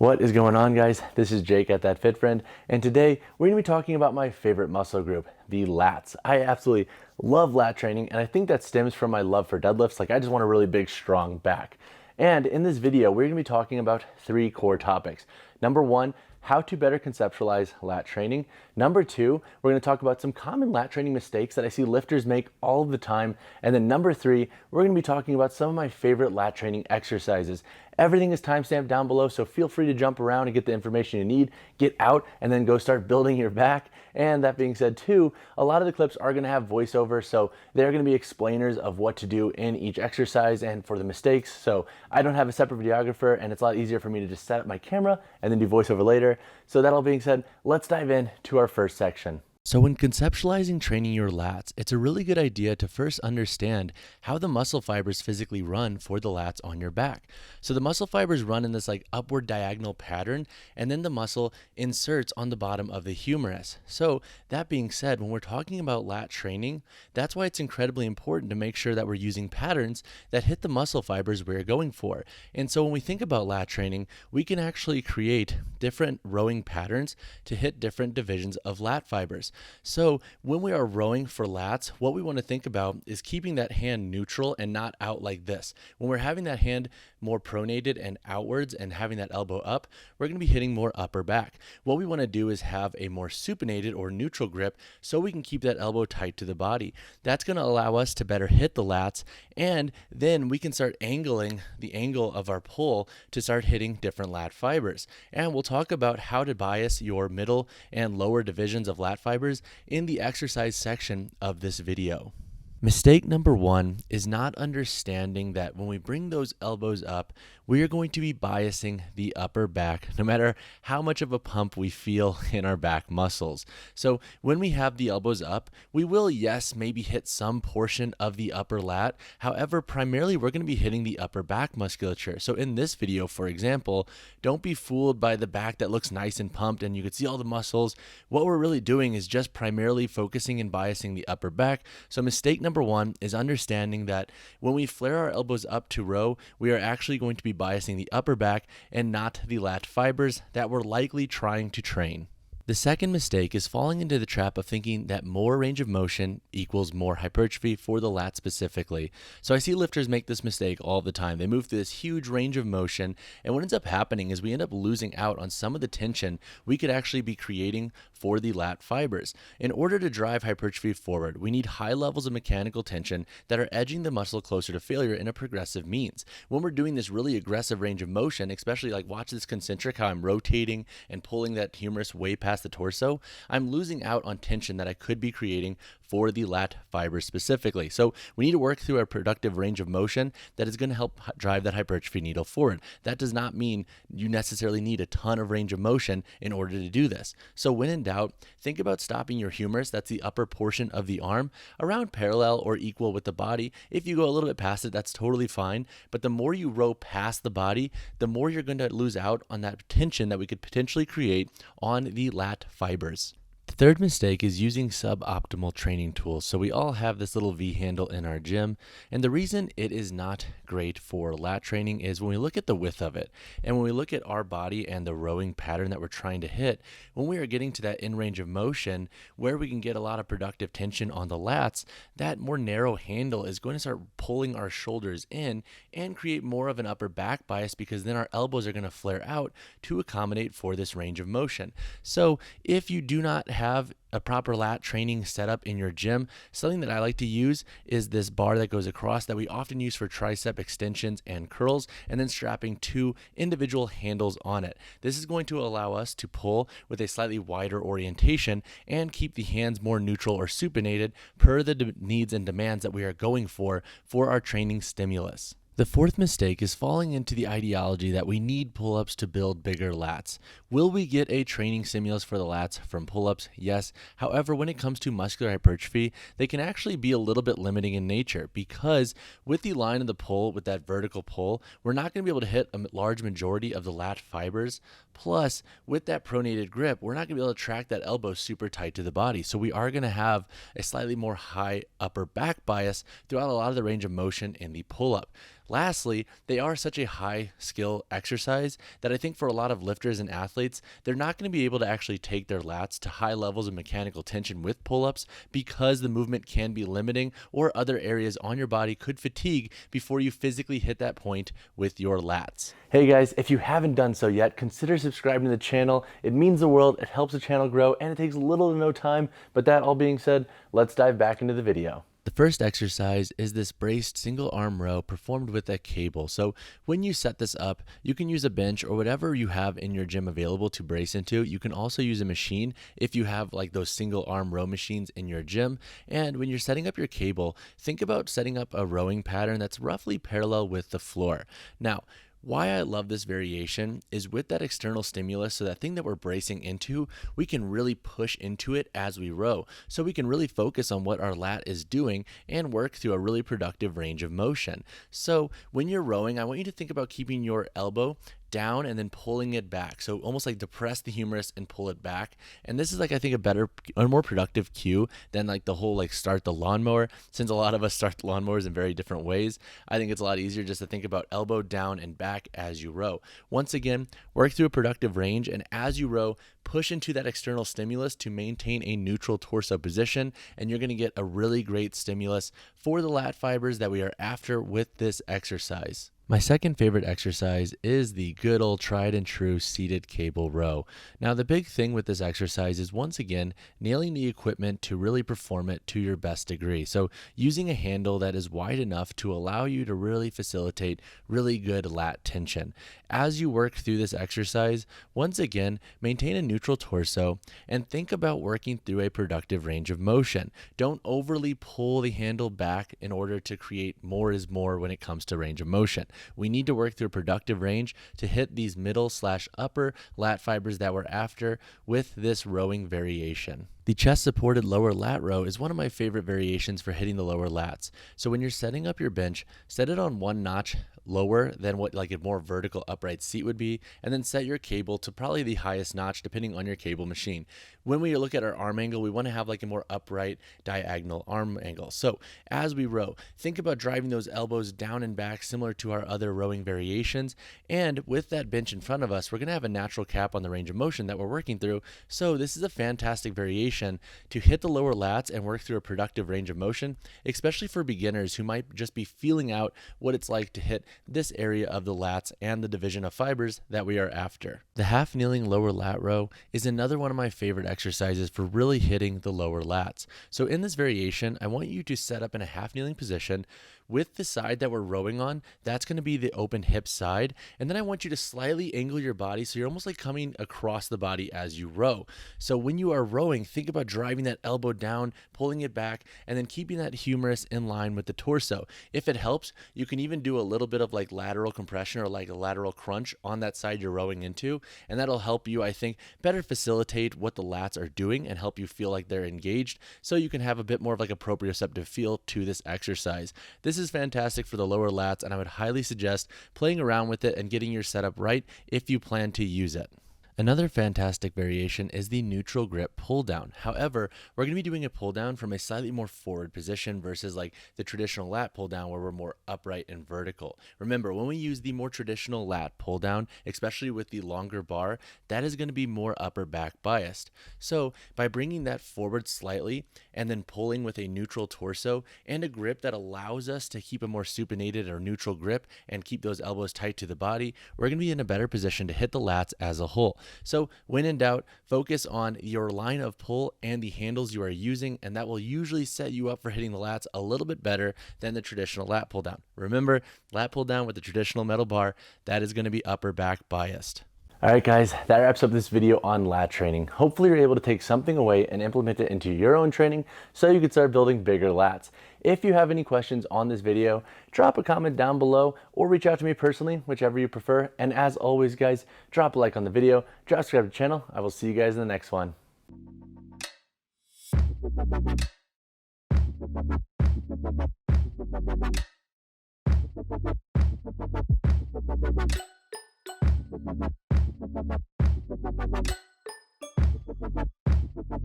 What is going on, guys? This is Jake at That Fit Friend, and today we're going to be talking about my favorite muscle group, the lats. I absolutely love lat training, and I think that stems from my love for deadlifts. Like, I just want a really big, strong back. And in this video, we're going to be talking about three core topics. Number one, how to better conceptualize lat training. Number two, we're going to talk about some common lat training mistakes that I see lifters make all of the time. And then number three, we're going to be talking about some of my favorite lat training exercises. Everything is timestamped down below, so feel free to jump around and get the information you need, get out, and then go start building your back. And that being said too, a lot of the clips are gonna have voiceover, so they're gonna be explainers of what to do in each exercise and for the mistakes. So I don't have a separate videographer, and it's a lot easier for me to just set up my camera and then do voiceover later. So that all being said, let's dive into our first section. So when conceptualizing training your lats, it's a really good idea to first understand how the muscle fibers physically run for the lats on your back. So the muscle fibers run in this like upward diagonal pattern, and then the muscle inserts on the bottom of the humerus. So that being said, when we're talking about lat training, that's why it's incredibly important to make sure that we're using patterns that hit the muscle fibers we're going for. And so when we think about lat training, we can actually create different rowing patterns to hit different divisions of lat fibers. So when we are rowing for lats, what we want to think about is keeping that hand neutral and not out like this. When we're having that hand more pronated and outwards and having that elbow up, we're going to be hitting more upper back. What we want to do is have a more supinated or neutral grip so we can keep that elbow tight to the body. That's going to allow us to better hit the lats, and then we can start angling the angle of our pull to start hitting different lat fibers. And we'll talk about how to bias your middle and lower divisions of lat fibers in the exercise section of this video. Mistake number one is not understanding that when we bring those elbows up, we are going to be biasing the upper back no matter how much of a pump we feel in our back muscles. So when we have the elbows up, we will, yes, maybe hit some portion of the upper lat. However, primarily we're going to be hitting the upper back musculature. So in this video, for example, don't be fooled by the back that looks nice and pumped and you can see all the muscles. What we're really doing is just primarily focusing and biasing the upper back. So mistake number one is understanding that when we flare our elbows up to row, we are actually going to be biasing the upper back and not the lat fibers that we're likely trying to train. The second mistake is falling into the trap of thinking that more range of motion equals more hypertrophy for the lat specifically. So I see lifters make this mistake all the time. They move through this huge range of motion, and what ends up happening is we end up losing out on some of the tension we could actually be creating for the lat fibers. In order to drive hypertrophy forward, we need high levels of mechanical tension that are edging the muscle closer to failure in a progressive means. When we're doing this really aggressive range of motion, especially like watch this concentric, how I'm rotating and pulling that humerus way past the torso, I'm losing out on tension that I could be creating for the lat fibers specifically. So we need to work through a productive range of motion that is going to help drive that hypertrophy needle forward. That does not mean you necessarily need a ton of range of motion in order to do this. So when in doubt, think about stopping your humerus, that's the upper portion of the arm, around parallel or equal with the body. If you go a little bit past it, that's totally fine. But the more you row past the body, the more you're going to lose out on that tension that we could potentially create on the lat fibers. The third mistake is using suboptimal training tools. So we all have this little V handle in our gym, and the reason it is not great for lat training is when we look at the width of it, and when we look at our body and the rowing pattern that we're trying to hit, when we are getting to that in range of motion where we can get a lot of productive tension on the lats, that more narrow handle is going to start pulling our shoulders in and create more of an upper back bias, because then our elbows are going to flare out to accommodate for this range of motion. So if you do not have a proper lat training setup in your gym, something that I like to use is this bar that goes across that we often use for tricep extensions and curls, and then strapping two individual handles on it. This is going to allow us to pull with a slightly wider orientation and keep the hands more neutral or supinated per the needs and demands that we are going for our training stimulus. The fourth mistake is falling into the ideology that we need pull-ups to build bigger lats. Will we get a training stimulus for the lats from pull-ups? Yes. However, when it comes to muscular hypertrophy, they can actually be a little bit limiting in nature, because with the line of the pull, with that vertical pull, we're not going to be able to hit a large majority of the lat fibers. Plus, with that pronated grip, we're not going to be able to track that elbow super tight to the body. So we are going to have a slightly more high upper back bias throughout a lot of the range of motion in the pull-up. Lastly, they are such a high skill exercise that I think for a lot of lifters and athletes, they're not going to be able to actually take their lats to high levels of mechanical tension with pull-ups because the movement can be limiting or other areas on your body could fatigue before you physically hit that point with your lats. Hey guys, if you haven't done so yet, consider subscribing to the channel. It means the world, it helps the channel grow, and it takes little to no time. But that all being said, let's dive back into the video. The first exercise is this braced single arm row performed with a cable. So when you set this up, you can use a bench or whatever you have in your gym available to brace into. You can also use a machine if you have like those single arm row machines in your gym. And when you're setting up your cable, think about setting up a rowing pattern that's roughly parallel with the floor. Now, why I love this variation is with that external stimulus, so that thing that we're bracing into, we can really push into it as we row. So we can really focus on what our lat is doing and work through a really productive range of motion. So when you're rowing, I want you to think about keeping your elbow down and then pulling it back. So almost like depress the humerus and pull it back. And this is like, I think, a more productive cue than like the whole like start the lawnmower. Since a lot of us start the lawnmowers in very different ways, I think it's a lot easier just to think about elbow down and back as you row. Once again, work through a productive range, and as you row, push into that external stimulus to maintain a neutral torso position, and you're going to get a really great stimulus for the lat fibers that we are after with this exercise. My second favorite exercise is the good old tried and true seated cable row. Now, the big thing with this exercise is, once again, nailing the equipment to really perform it to your best degree. So using a handle that is wide enough to allow you to really facilitate really good lat tension. As you work through this exercise, once again, maintain a neutral torso and think about working through a productive range of motion. Don't overly pull the handle back in order to create more is more when it comes to range of motion. We need to work through a productive range to hit these middle/upper lat fibers that we're after with this rowing variation. The chest supported lower lat row is one of my favorite variations for hitting the lower lats. So when you're setting up your bench, set it on one notch lower than what like a more vertical upright seat would be, and then set your cable to probably the highest notch depending on your cable machine. When we look at our arm angle, we want to have like a more upright diagonal arm angle. So as we row, think about driving those elbows down and back similar to our other rowing variations. And with that bench in front of us, we're going to have a natural cap on the range of motion that we're working through. So this is a fantastic variation to hit the lower lats and work through a productive range of motion, especially for beginners who might just be feeling out what it's like to hit this area of the lats and the division of fibers that we are after. The half kneeling lower lat row is another one of my favorite exercises for really hitting the lower lats. So in this variation, I want you to set up in a half kneeling position with the side that we're rowing on. That's going to be the open hip side. And then I want you to slightly angle your body so you're almost like coming across the body as you row. So when you are rowing, think about driving that elbow down, pulling it back, and then keeping that humerus in line with the torso. If it helps, you can even do a little bit of like lateral compression or like a lateral crunch on that side you're rowing into. And that'll help you, I think, better facilitate what the lats are doing and help you feel like they're engaged, so you can have a bit more of like a proprioceptive feel to this exercise. This is fantastic for the lower lats, and I would highly suggest playing around with it and getting your setup right if you plan to use it. Another fantastic variation is the neutral grip pull down. However, we're going to be doing a pull down from a slightly more forward position versus like the traditional lat pull down where we're more upright and vertical. Remember, when we use the more traditional lat pull down, especially with the longer bar, that is going to be more upper back biased. So by bringing that forward slightly and then pulling with a neutral torso and a grip that allows us to keep a more supinated or neutral grip and keep those elbows tight to the body, we're going to be in a better position to hit the lats as a whole. So when in doubt, focus on your line of pull and the handles you are using, and that will usually set you up for hitting the lats a little bit better than the traditional lat pull down. Remember, lat pull down with the traditional metal bar, that is going to be upper back biased. All right, guys, that wraps up this video on lat training. Hopefully you're able to take something away and implement it into your own training so you can start building bigger lats. If you have any questions on this video, drop a comment down below or reach out to me personally, whichever you prefer. And as always, guys, drop a like on the video, subscribe to the channel. I will see you guys in the next one.